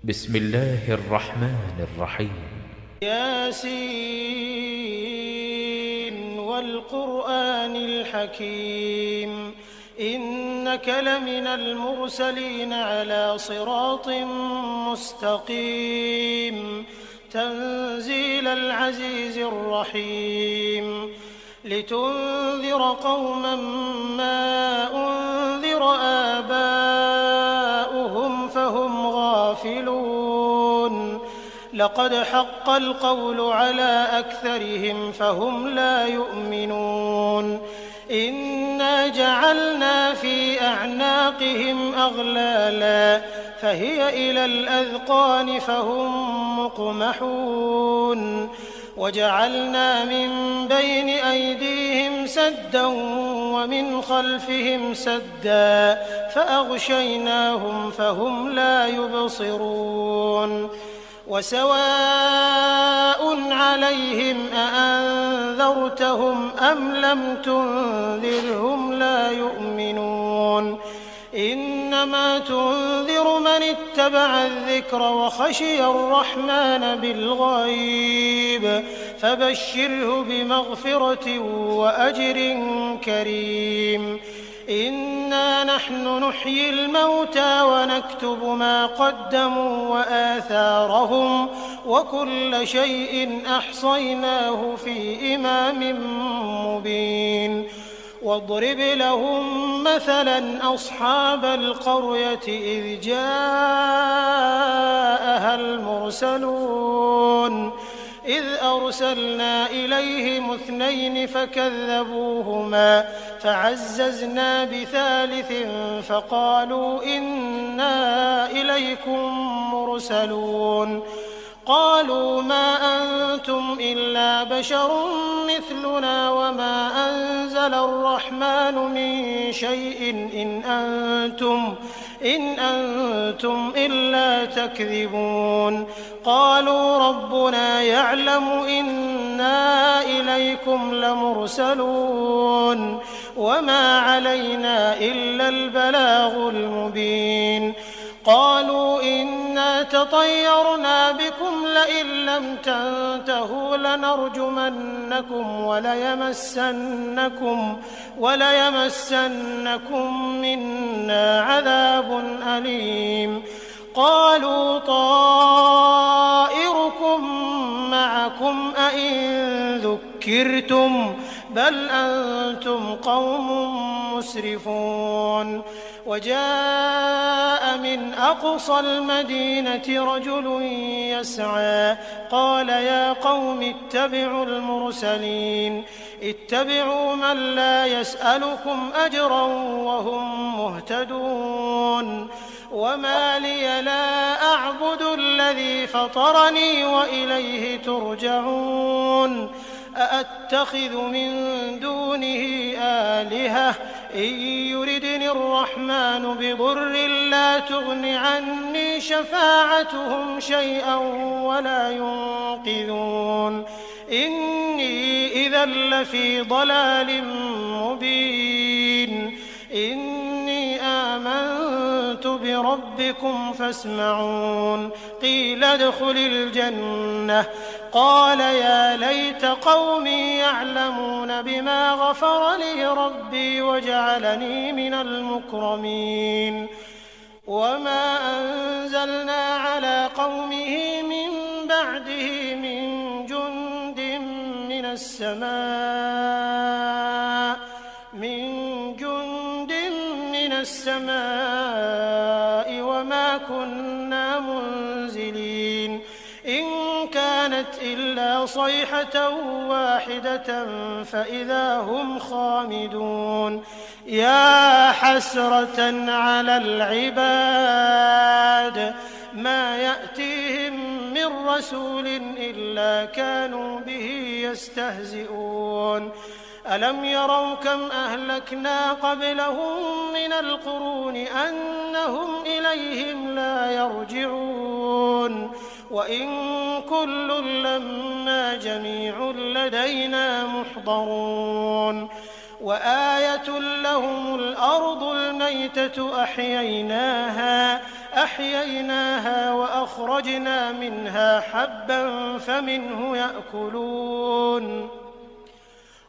بسم الله الرحمن الرحيم. ياسين والقرآن الحكيم إنك لمن المرسلين على صراط مستقيم تنزيل العزيز الرحيم لتنذر قوما ما أنذر آباؤهم فهم غافلون لقد حق القول على أكثرهم فهم لا يؤمنون إنا جعلنا في أعناقهم أغلالا فهي إلى الأذقان فهم مقمحون وجعلنا من بين أيديهم سدا ومن خلفهم سدا فأغشيناهم فهم لا يبصرون وسواء عليهم أأنذرتهم أم لم تنذرهم لا يؤمنون إنما تنذر من اتبع الذكر وخشي الرحمن بالغيب فبشره بمغفرة وأجر كريم إنا نحن نحيي الموتى ونكتب ما قدموا وآثارهم وكل شيء أحصيناه في إمام مبين واضرب لهم مثلا أصحاب القرية إذ جاءها المرسلون إذ أرسلنا إليهم 2 فكذبوهما فعززنا بثالث فقالوا إنا إليكم مرسلون قالوا ما أنتم إلا بشر مثلنا وما أنزل الرحمن من شيء إن أنتم إلا تكذبون قالوا ربنا يعلم إنا إليكم لمرسلون وما علينا إلا البلاغ المبين قالوا إنا تطيرنا بكم لئن لم تنتهوا لنرجمنكم وليمسنكم منا عذاب أليم قالوا طائركم معكم أئن ذكرتم بل أنتم قوم مسرفون وجاء من أقصى المدينة رجل يسعى قال يا قوم اتبعوا المرسلين اتبعوا من لا يسألكم أجرا وهم مهتدون وما لي لا أعبد الذي فطرني وإليه ترجعون أأتخذ من دونه آلهة إن يردني الرحمن بضر لا تغن عني شفاعتهم شيئا ولا ينقذون إني إذا لفي ضلال مبين إني آمنت بربكم فاسمعون قيل ادخل الجنة قال يا ليت قومي يعلمون بما غفر لي ربي وجعلني من المكرمين وما أنزلنا على قومه من بعده من جند من السماء وما كنا منزلين إن كانت إلا صيحة واحدة فإذا هم خامدون يا حسرة على العباد ما يأتيهم من رسول إلا كانوا به يستهزئون ألم يروا كم أهلكنا قبلهم من القرون أنهم إليهم لا يرجعون وإن كل لما جميع لدينا محضرون وآية لهم الأرض الميتة أحييناها فأخرجنا منها حبا فمنه يأكلون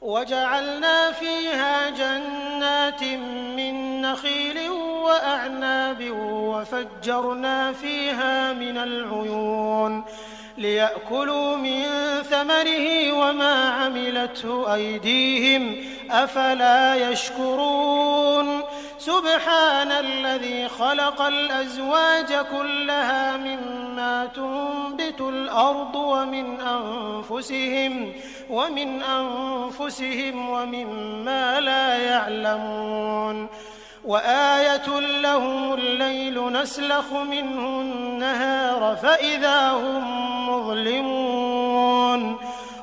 وجعلنا فيها جنات من نخيل وأعناب وفجرنا فيها من العيون ليأكلوا من ثمره وما عملته أيديهم أفلا يشكرون سبحان الذي خلق الأزواج كلها مما تنبت الأرض ومن أنفسهم ومما لا يعلمون وآية لهم الليل نسلخ منه النهار فإذا هم مظلمون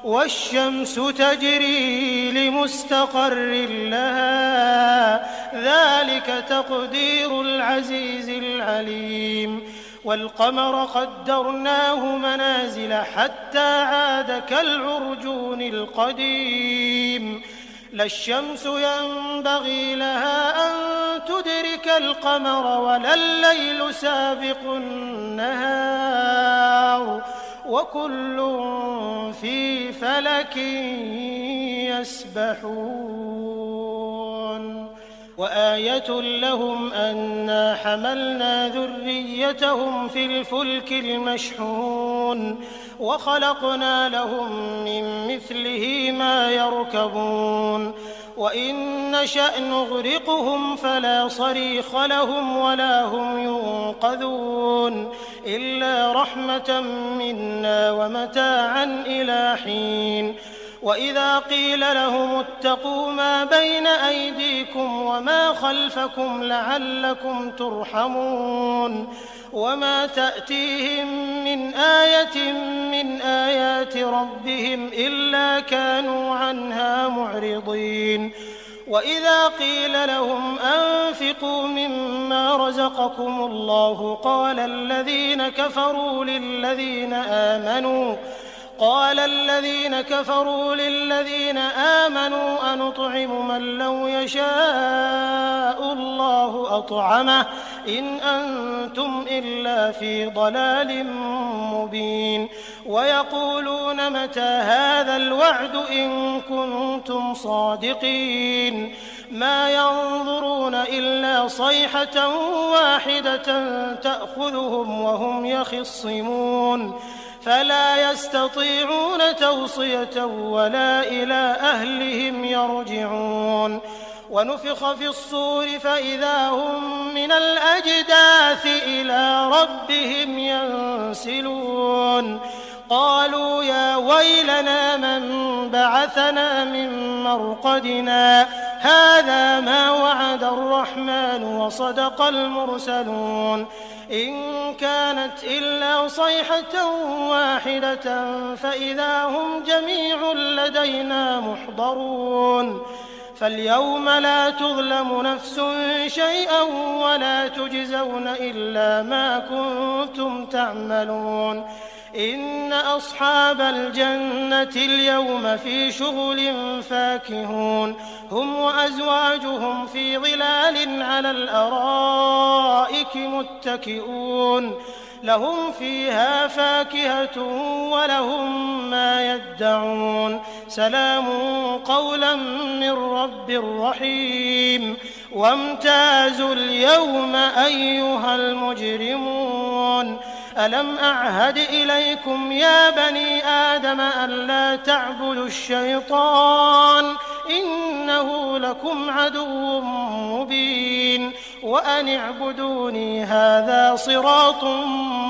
والشمس تجري لمستقر لها ذلك تقدير العزيز العليم والقمر قدرناه منازل حتى عاد كالعرجون القديم لا الشمس ينبغي لها أن تدرك القمر ولا الليل سابق النهار وكل في فلك يسبحون وآية لهم أنا حملنا ذريتهم في الفلك المشحون وخلقنا لهم من مثله ما يركبون وإن نشأ نغرقهم فلا صريخ لهم ولا هم ينقذون إلا رحمة منا ومتاعا إلى حين وإذا قيل لهم اتقوا ما بين أيديكم وما خلفكم لعلكم ترحمون وما تأتيهم من آية من آيات ربهم إلا كانوا عنها معرضين وإذا قيل لهم أنفقوا مما رزقكم الله قال الذين كفروا للذين آمنوا أنطعم من لو يشاء الله أطعمه إن أنتم إلا في ضلال مبين ويقولون متى هذا الوعد إن كنتم صادقين ما ينظرون إلا صيحة واحدة تأخذهم وهم يخصمون فلا يستطيعون توصية ولا إلى أهلهم يرجعون ونفخ في الصور فإذا هم من الأجداث إلى ربهم ينسلون قالوا يا ويلنا من بعثنا من مرقدنا هذا ما وعد الرحمن وصدق المرسلون إن كانت إلا صيحة واحدة فإذا هم جميع لدينا محضرون فاليوم لا تظلم نفس شيئا ولا تجزون إلا ما كنتم تعملون إن أصحاب الجنة اليوم في شغل فاكهون هم وأزواجهم في ظلال على الأرائك متكئون لهم فيها فاكهة ولهم ما يدعون سلام قولا من رب رحيم وامتازوا اليوم أيها المجرمون ألم أعهد إليكم يا بني آدم ألا تعبدوا الشيطان إنه لكم عدو مبين وأن اعبدوني هذا صراط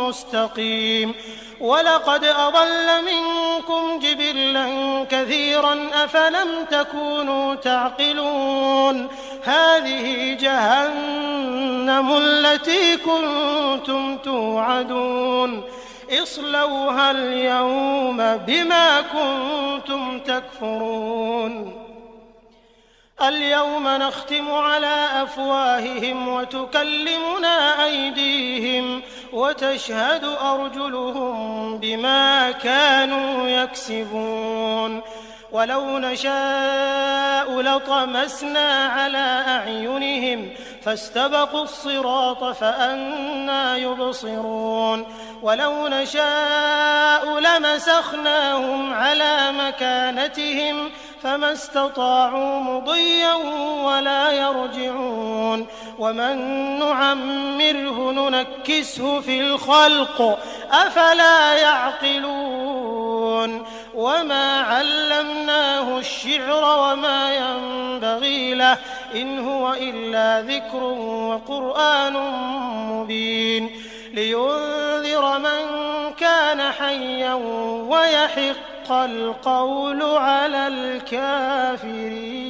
مستقيم ولقد أضل منكم جبلا كثيرا أفلم تكونوا تعقلون هذه جهنم التي كنتم توعدون اصلوها اليوم بما كنتم تكفرون اليوم نختم على أفواههم وتكلمنا أيديهم وتشهد أرجلهم بما كانوا يكسبون ولو نشاء لطمسنا على أعينهم فاستبقوا الصراط فأنى يبصرون ولو نشاء لمسخناهم على مكانتهم فما استطاعوا مضيا ولا يرجعون ومن نعمره ننكسه في الخلق أفلا يعقلون وما علمناه الشعر وما ينبغي له إن هو إلا ذكر وقرآن مبين لينذر من كان حيا ويحق القول على الكافرين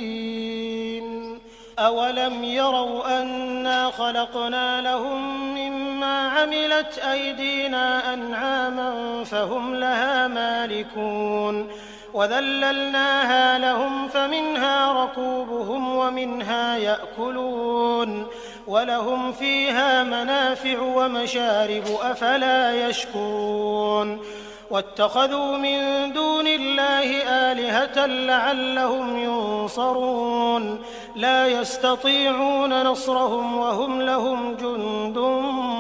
أولم يروا أنا خلقنا لهم مما عملت أيدينا أنعاما فهم لها مالكون وذللناها لهم فمنها ركوبهم ومنها يأكلون ولهم فيها منافع ومشارب أفلا يشكرون واتخذوا من دون الله آلهة لعلهم ينصرون لا يستطيعون نصرهم وهم لهم جند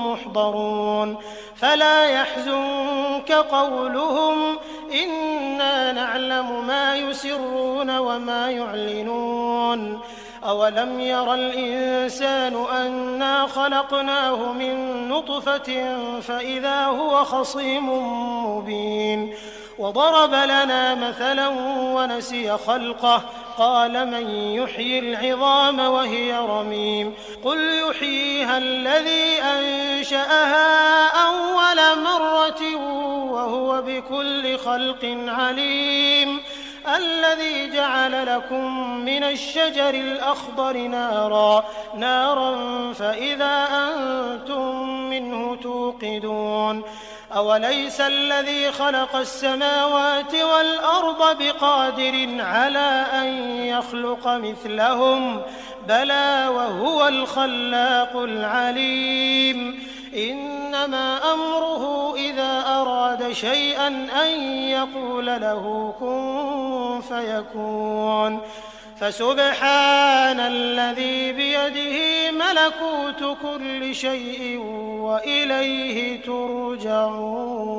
محضرون فلا يحزنك قولهم إنا نعلم ما يسرون وما يعلنون أولم ير الإنسان أنا خلقناه من نطفة فإذا هو خصيم مبين وضرب لنا مثلا ونسي خلقه قال من يحيي العظام وهي رميم قل يحييها الذي أنشأها أول مرة وهو بكل خلق عليم الذي جعل لكم من الشجر الأخضر نارا فإذا أنتم منه توقدون أوليس الذي خلق السماوات والأرض بقادر على أن يخلق مثلهم بلى وهو الخلاق العليم إنما أمره إذا أراد شيئا أن يقول له كن فيكون فسبحان الذي بيده ملكوت كل شيء وإليه ترجعون